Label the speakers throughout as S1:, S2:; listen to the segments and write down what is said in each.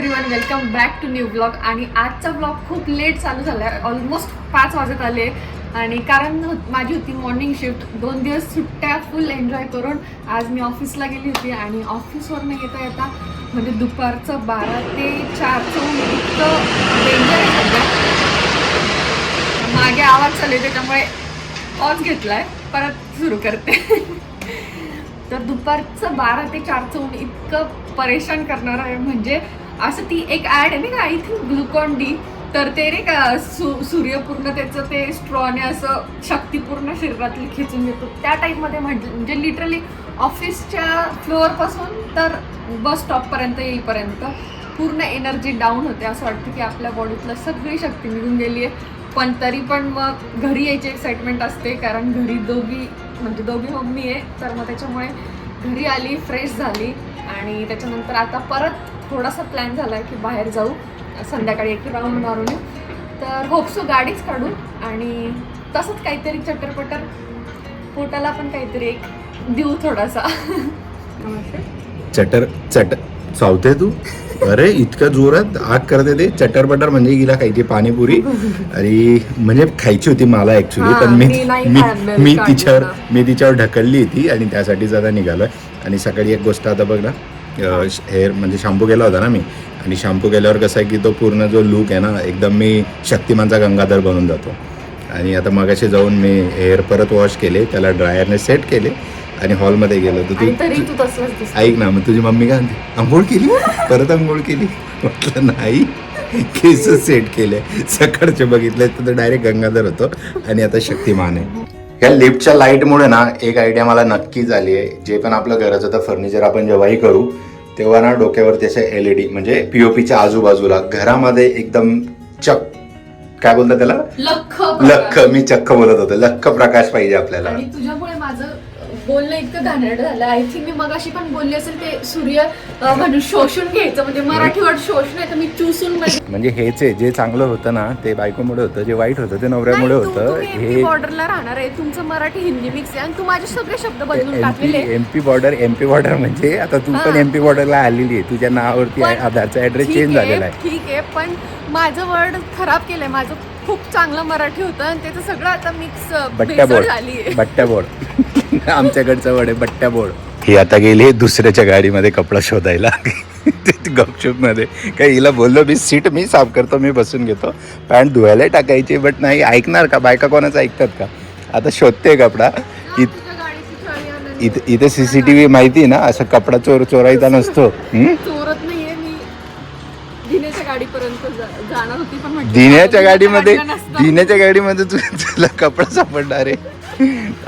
S1: Everyone, welcome back to new blog. आणि आजचा blog खूप लेट चालू झाला आहे. ऑलमोस्ट 5 वाजत आले. आणि कारण माझी होती मॉर्निंग शिफ्ट. 2 दिवस सुट्ट्या फुल एन्जॉय करून आज मी ऑफिसला गेली होती. आणि ऑफिसवरून येता येता म्हणजे दुपारचं 12 ते 4चं इतकं डेंजर आहे सध्या. मागे आवाज चालू आहे त्याच्यामुळे पॉज घेतलाय, परत सुरू करते. तर दुपारचं 12 ते 4चं ऊन इतकं परेशान करणार आहे. म्हणजे असं ती एक ॲड आहे ना का, आय थिंक ग्लुकॉन डी. तर ते नाही का सूर्य पूर्ण त्याचं ते स्ट्रॉने असं शक्ती पूर्ण शरीरातली खेचून घेतो त्या टाईपमध्ये. म्हणजे लिटरली ऑफिसच्या फ्लोअरपासून तर बस स्टॉपपर्यंत येईपर्यंत पूर्ण एनर्जी डाऊन होते. असं वाटतं की आपल्या बॉडीतलं सगळी शक्ती निघून गेली आहे. पण तरी पण मग घरी यायची एक्साइटमेंट असते, कारण घरी दोघी मम्मी आहे. तर मग त्याच्यामुळे घरी आली, फ्रेश झाली. आणि त्याच्यानंतर आता परत थोडासा प्लॅन झाला आहे की बाहेर जाऊ, संध्याकाळी एक राऊंड मारून. तर होपसो गाडीच काढू आणि तसंच काहीतरी चटरपटर पोटाला पण काहीतरी एक देऊ थोडासा.
S2: चटर चावते तू. अरे इतक्या जोरात आग करते ते. चटरपटर म्हणजे गेला खायची पाणीपुरी. आणि म्हणजे खायची होती मला ऍक्च्युली, पण मी तिच्यावर ढकलली होती आणि त्यासाठीच आता निघालोय. आणि सकाळी एक गोष्ट आता बघ ना, हेअर म्हणजे शॅम्पू केला होता ना मी. आणि शॅम्पू केल्यावर कसं आहे की तो पूर्ण जो लुक आहे ना, एकदम मी शक्तिमानचा गंगाधर बनून जातो. आणि आता मगाशी जाऊन मी हेअर परत वॉश केले, त्याला ड्रायरने सेट केले आणि हॉलमध्ये गेलो. तर तू ऐक ना, मग तुझी मम्मी काय म्हणते, आंघोळ केली, परत आंघोळ केली? म्हटलं नाही, केस सेट केले. सकाळचे बघितले तर डायरेक्ट गंगाधर होतो आणि आता शक्तिमान आहे. या लिफ्टच्या लाईटमुळे ना एक आयडिया मला नक्की झाली आहे. जे पण आपलं घराचं तर फर्निचर आपण जेव्हाही करू तेव्हा ना डोक्यावरती असे LED म्हणजे POPच्या आजूबाजूला घरामध्ये एकदम काय बोलतात त्याला, लख. मी चक्क बोलत होतो, लख प्रकाश पाहिजे आपल्याला.
S1: आणि तुझ्यामुळे माझं बोलणं इतकं घाणेरडं झालं. आय थिंक मी मगाशी पण बोलली असेल ते सूर्य म्हणजे शोषून घ्यायचं. म्हणजे मराठी वर्ड शोषण आहे तर मी चुसून
S2: म्हणजे हेच आहे. जे चांगलं होतं ना ते बायकोमुळे होतं, जे वाईट होतं ते नवऱ्यामुळे होतं.
S1: हे बॉर्डरला राहणार आहे, तुमचं मराठी हिंदी मिक्स आहे आणि तू माझे सगळे शब्द बदलून टाकलेले.
S2: MP बॉर्डर म्हणजे आता तू पण MP बॉर्डरला आलेली आहे. तुझ्या नावावरती आधारचा ऍड्रेस चेंज झालेला आहे.
S1: ठीक आहे, पण माझं वर्ड खराब केलंय. माझं खूप चांगलं मराठी होतं आणि त्याचं सगळं आता मिक्स
S2: बट्ट्या बोर्ड आमच्याकडचं वर्ड आहे बट्ट्या बोर्ड. ही आता गेली दुसऱ्याच्या गाडीमध्ये कपडा शोधायला गपचूप मध्ये. काही हिला बोललो मी, सीट मी साफ करतो, मी बसून घेतो, पॅन्ट धुवायला टाकायची. बट नाही ऐकणार का, बायका कोणाचं ऐकतात का? आता शोधते कपडा. इथे CCTV माहिती ना, असं कपडा चोरायचा नसतो.
S1: चोरत नाहीये मी. दिनेच्या गाडीपर्यंत जाणार होती, पण
S2: दिनेच्या गाडीमध्ये तुला कपडा सापडणार आहे.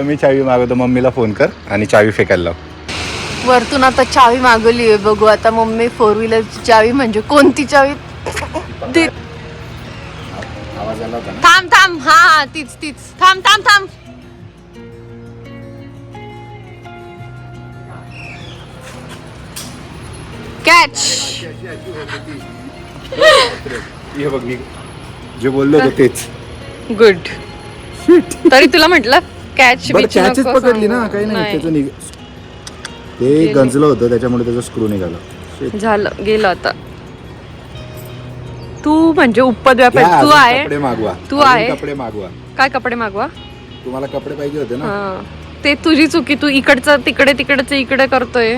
S2: मी चावी मागवतो, मम्मीला फोन कर आणि चावी फेकायला लाव.
S1: वरतून आता चावी मागवली आहे. बघू आता मम्मी 4 व्हीलरची चावी म्हणजे कोणती चावी. थांब हा तीच थांब. कॅच.
S2: हे बघ, मी जे बोललो होतो तेच.
S1: गुड. तरी तुला म्हटलं कॅच
S2: पकडली ना, काही नाही. त्याचं ते गंजलं होतं त्याच्यामुळे त्याचा स्क्रू निघाला.
S1: झालं, गेलं. आता तू म्हणजे उपद व्यापारी तू आहे. तू आहे.
S2: कपडे मागवा.
S1: काय कपडे मागवा?
S2: तुम्हाला कपडे पाहिजे होते ना.
S1: ते तुझी चुकी. तू इकडचं तिकडेचं इकडे करतोय.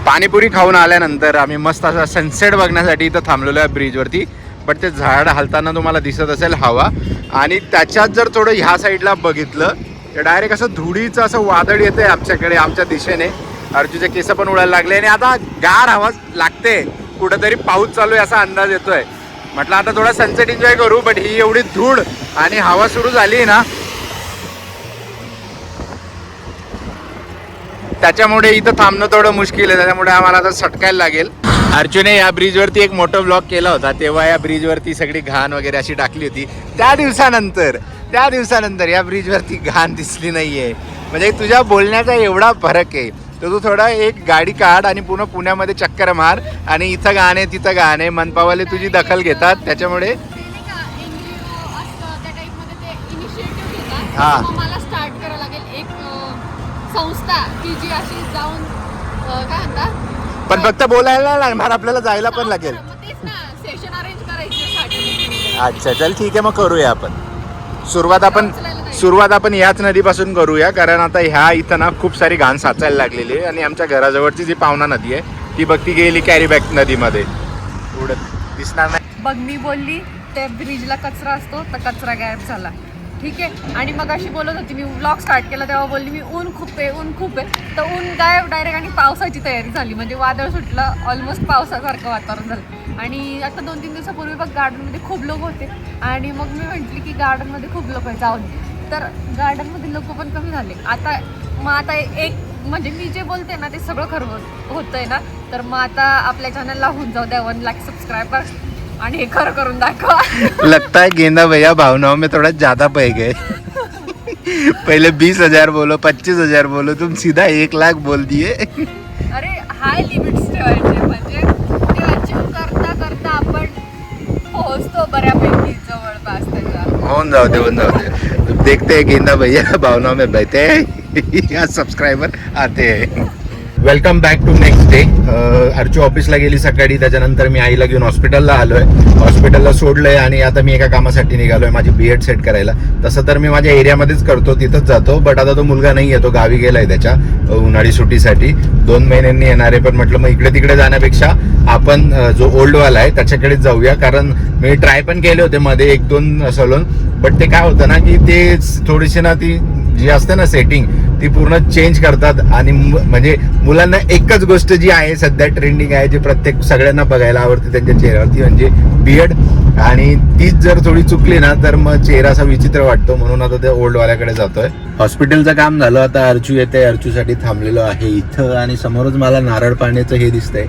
S2: पाणीपुरी खाऊन आल्यानंतर आम्ही मस्त असा सनसेट बघण्यासाठी इथं थांबलेलो आहे ब्रिजवरती. बट ते झाड हलताना तुम्हाला दिसत असेल हवा. आणि त्याच्यात जर थोडं ह्या साईडला बघितलं तर डायरेक्ट असं धुळीचं असं वादळ येतंय आमच्याकडे, आमच्या दिशेने. अर्जुचे केस पण उडायला लागले आणि आता गार हवा लागते. कुठंतरी पाऊस चालू आहे असा अंदाज येतोय. म्हटलं आता थोडा सनसेट एन्जॉय करू. बट ही एवढी धूळ आणि हवा सुरू झाली ना, त्याच्यामुळे इथं थांबणं थोडं मुश्किल आहे. त्याच्यामुळे आम्हाला आता सटकायला लागेल. अर्जुने या ब्रिजवरती एक मोठं ब्लॉग केला होता, तेव्हा या ब्रिजवरती सगळी घाण वगैरे अशी टाकली होती. त्या दिवसानंतर या ब्रिजवरती घाण दिसली नाहीये. म्हणजे तुझ्या बोलण्याचा एवढा फरक आहे. तर तू थोडा एक गाडी काढ आणि पुन्हा पुण्यामध्ये चक्कर मार. आणि इथं गाणे तिथं गाणे, मनपावाले तुझी दखल घेतात. त्याच्यामुळे
S1: मला स्टार्ट करावं लागेल एक संस्था की जी अशी जाऊन काय म्हणतात
S2: पण फक्त बोलायला लागणार, आपल्याला जायला पण लागेल.
S1: मग तेच ना, सेशन अरेंज करायची.
S2: अच्छा चल ठीक आहे, मग करूया आपण सुरुवात आपण याच नदीपासून करूया, कारण आता ह्या इथं ना खूप सारी घाण साचायला लागलेली आहे. आणि आमच्या घराजवळची जी पावना नदी आहे ती बघ, ती गेली कॅरीबॅक नदीमध्ये, उडत दिसणार नाही.
S1: बघ मी बोलली त्या ब्रिजला कचरा असतो तर कचरा गायब झाला, ठीक आहे. आणि मग अशी बोलत होती, मी व्लॉग स्टार्ट केला तेव्हा बोलली मी ऊन खूप आहे, तर ऊन गायब डायरेक्ट. आणि पावसाची तयारी झाली, म्हणजे वादळ सुटलं, ऑलमोस्ट पावसासारखं वातावरण झालं. आणि आता 2-3 दिवसापूर्वी बघ गार्डनमध्ये खूप लोक होते, आणि मग मी म्हटली की गार्डनमध्ये खूप लोक आहे, जाऊन. तर गार्डनमध्ये लोक पण कमी झाले मग आता एक म्हणजे मी जे बोलते ना ते सगळं खरं होतंय ना, तर मग आता आपल्या चॅनलला होऊन जाऊ द्या 1 लाख सबस्क्रायबर, आणि हे खरं करून दाखवा.
S2: लगता है गेंदा भैया भावनाओं में थोड़ा ज्यादा पै गए. पहले 20,000 बोलो, 25,000 बोलो, तुम सीधा 1 लाख बोल दिए.
S1: अरे हाय लिमिट्स ठेवायचे, म्हणजे ते अचीव करता आपण पोहोचतो बऱ्यापैकी जवळपास त्याच्या.
S2: होऊन जाऊ दे. देखते हैं गेंदा भैया भावनाओं में बहते हैं या सब्सक्राइबर आते हैं. Welcome back to next day. Archu ऑफिसला गेली सकाळी, त्याच्यानंतर मी आईला घेऊन हॉस्पिटलला आलोय. हॉस्पिटलला सोडलंय आणि आता मी एका कामासाठी निघालोय, माझी बीएड सेट करायला. तसं तर मी माझ्या एरियामध्येच करतो, तिथंच जातो. बट आता तो मुलगा नाही आहे, तो गावी गेलाय त्याच्या उन्हाळी सुट्टीसाठी. 2 महिन्यांनी येणार आहे. पण म्हटलं मग इकडे तिकडे जाण्यापेक्षा आपण जो ओल्डवाला आहे त्याच्याकडेच जाऊया, कारण मी ट्राय पण केले होते मध्ये 1-2 सलून. बट ते काय होतं ना की ते थोडीशी ना ती जी असते ना सेटिंग ती पूर्ण चेंज करतात. आणि म्हणजे मुलांना एकच गोष्ट जी आहे सध्या ट्रेंडिंग आहे, जी प्रत्येक सगळ्यांना बघायला आवडते त्यांच्या चेहऱ्यावरती, म्हणजे बियर्ड. आणि तीच जर थोडी चुकली ना तर मग चेहरा असा विचित्र वाटतो. म्हणून आता त्या ओल्डवाल्याकडे जातोय. हॉस्पिटलचं काम झालं, आता अर्चू येते. अर्चूसाठी थांबलेलो आहे इथं, आणि समोरच मला नारळ पाण्याचं हे दिसतंय.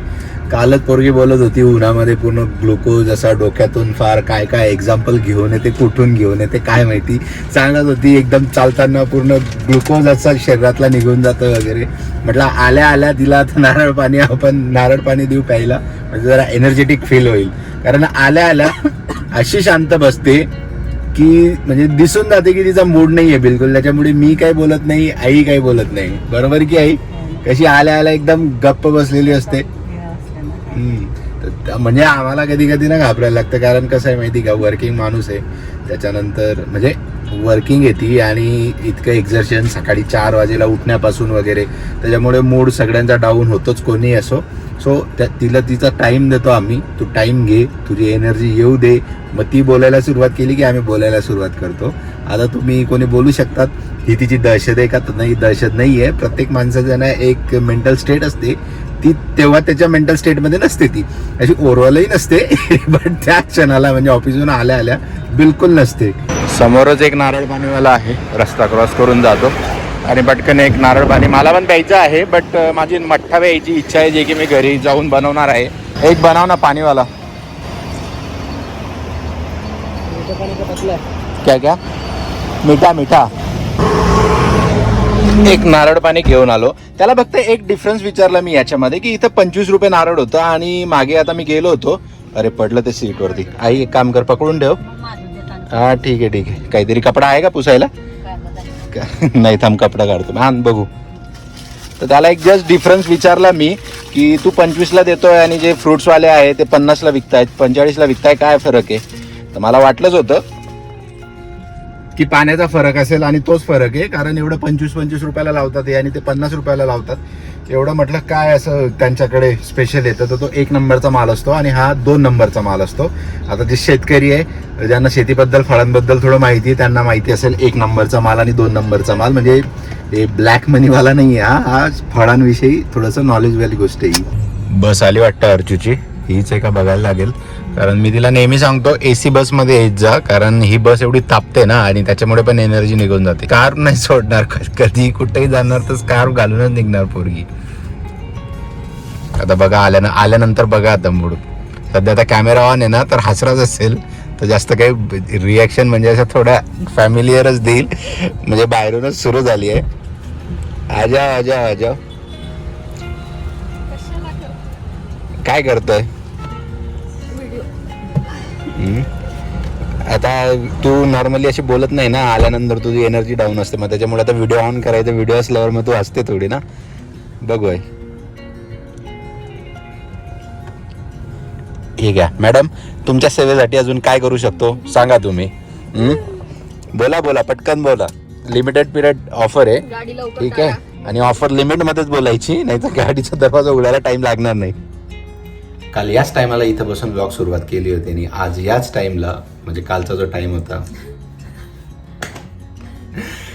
S2: कालच पोरगी बोलत होती उन्हामध्ये पूर्ण ग्लुकोज असा डोक्यातून फार काय काय एक्झाम्पल घेऊन येते, कुठून घेऊन येते काय माहिती. सांगत होती एकदम चालताना पूर्ण ग्लुकोज असा शरीरातला निघून जातं वगैरे. म्हटलं आल्या आल्या तिला आता नारळ पाणी देऊ प्यायला, म्हणजे जरा एनर्जेटिक फील होईल. कारण आल्या आल्या अशी शांत बसते की म्हणजे दिसून जाते की तिचा मूड नाहीये बिलकुल. त्याच्यामुळे मी काही बोलत नाही, आई काही बोलत नाही. बरोबर की आई? कशी आल्या आल्या एकदम गप्प बसलेली असते. म्हणजे आम्हाला कधी कधी ना घाबरायला लागतं, कारण कसं आहे माहिती का, वर्किंग माणूस आहे. त्याच्यानंतर म्हणजे वर्किंग येते आणि इतकं एक्झर्शन सकाळी 4 वाजेला उठण्यापासून वगैरे, त्याच्यामुळे मूड सगळ्यांचा डाऊन होतोच, कोणी असो. सो तिला तिचा टाइम देतो आम्ही. तू टाइम घे, तुझी एनर्जी येऊ दे. मग ती बोलायला सुरुवात केली की आम्ही बोलायला सुरुवात करतो. आता तुम्ही कोणी बोलू शकतात ही तिची दहशत आहे का? नाही, दहशत नाही आहे. प्रत्येक माणसाचं ना एक मेंटल स्टेट असते, ती तेव्हा त्याच्या मेंटल स्टेटमध्ये नसते, ती अशी ओव्हरऑलही नसते. बट त्या क्षणाला म्हणजे ऑफिसहून आल्या आल्या बिलकुल नसते. समोरच एक नारळ पाणीवाला आहे, रस्ता क्रॉस करून जातो आणि पटकन एक नारळ पाणी मला पण प्यायचं आहे. बट माझी मठ्ठा प्यायची इच्छा आहे, जे की मी घरी जाऊन बनवणार आहे. एक बनव ना पाणीवाला. क्या क्या? मीठा. एक नारळ पाणी घेऊन आलो. त्याला फक्त एक डिफरन्स विचारला मी याच्यामध्ये, की इथं 25 रुपये नारळ होतं आणि मागे आता मी गेलो होतो. अरे पडलं ते सीटवरती. आई एक काम कर, पकडून ठेव. हा ठीक आहे. काहीतरी कपडा आहे का पुसायला? नाही थांब, कपडा काढतो. हा बघू. तर त्याला एक जस्ट डिफरन्स विचारला मी, की तू 25ला देतोय आणि जे फ्रुट्सवाले आहे ते 50ला विकतायत, 45ला विकताय, काय फरक आहे? तर मला वाटलंच होतं की पाण्याचा फरक असेल, आणि तोच फरक आहे. कारण एवढं 25 रुपयाला लावतात आणि ते 50 रुपयाला लावतात. एवढं म्हटलं काय असं त्यांच्याकडे स्पेशल येतं, तर तो 1 नंबरचा माल असतो आणि हा 2 नंबरचा माल असतो. आता जे शेतकरी आहे, ज्यांना शेतीबद्दल, फळांबद्दल थोडं माहिती आहे, त्यांना माहिती असेल 1 नंबरचा माल आणि 2 नंबरचा माल. म्हणजे हे ब्लॅक मनीवाला नाही आहे हा फळांविषयी थोडंसं नॉलेजवाली गोष्ट आहे. बस आली वाटतं अर्चूची, हीच आहे का बघायला लागेल. कारण मी तिला नेहमी सांगतो AC बसमध्ये येत जा, कारण ही बस एवढी तापते ना आणि त्याच्यामुळे पण एनर्जी निघून जाते. कार नाही सोडणार, कधी कुठेही जाणार तर कार घालूनच निघणार पोरगी. आता बघा आल्यानंतर बघा आता मूड. सध्या आता कॅमेरा ऑन आहे ना, तर हसराच असेल, तर जास्त काही रिॲक्शन म्हणजे असं थोड्या फॅमिलियरच देईल. म्हणजे बाहेरूनच सुरू झाली आहे. आजा काय करतोय? आता तू नॉर्मली अशी बोलत नाही ना, आल्यानंतर तुझी एनर्जी डाऊन असते. मग त्याच्यामुळे आता व्हिडिओ ऑन करायचा, व्हिडिओ असल्यावर मग तू हसते थोडी ना. बघू आहे हे घ्या मॅडम, तुमच्या सेवेसाठी अजून काय करू शकतो सांगा तुम्ही. बोला बोला, पटकन बोला. लिमिटेड पिरियड ऑफर आहे,
S1: गाडी लवकर
S2: ठीक आहे. आणि ऑफर लिमिट मध्येच बोलायची, नाही तर गाडीचा दरवाजा उघडायला टाइम लागणार नाही. काल याच टायमाला इथं बसून ब्लॉग सुरुवात केली होती आणि आज याच टाइमला, म्हणजे कालचा जो टाइम होता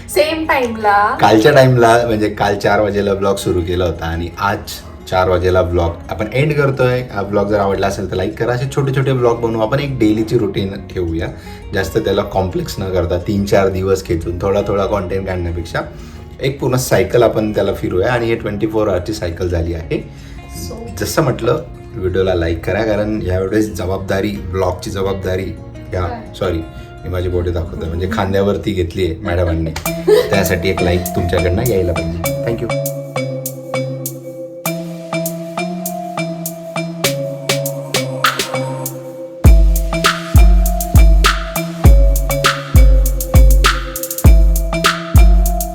S1: सेम टाइमला,
S2: कालच्या टाइमला म्हणजे काल 4 वाजेला ब्लॉग सुरू केला होता आणि आज 4 वाजेला ब्लॉग आपण एंड करतोय. हा ब्लॉग जर आवडला असेल तर लाईक करा. असे छोटे छोटे ब्लॉग बनवू आपण, एक डेलीची रुटीन ठेवूया, जास्त त्याला कॉम्प्लेक्स न करता 3-4 दिवस खेचून थोडा थोडा कॉन्टेंट काढण्यापेक्षा एक पूर्ण सायकल आपण त्याला फिरूया. आणि हे 24 आवरची सायकल झाली आहे. जसं म्हटलं, व्हिडिओला लाईक करा, कारण यावेळेस जबाबदारी, ब्लॉगची जबाबदारी सॉरी मी माझी बॉडी दाखवतो म्हणजे खांद्यावरती घेतली आहे मॅडमांनी. त्यासाठी एक लाईक तुमच्याकडनं यायला पाहिजे. थँक्यू.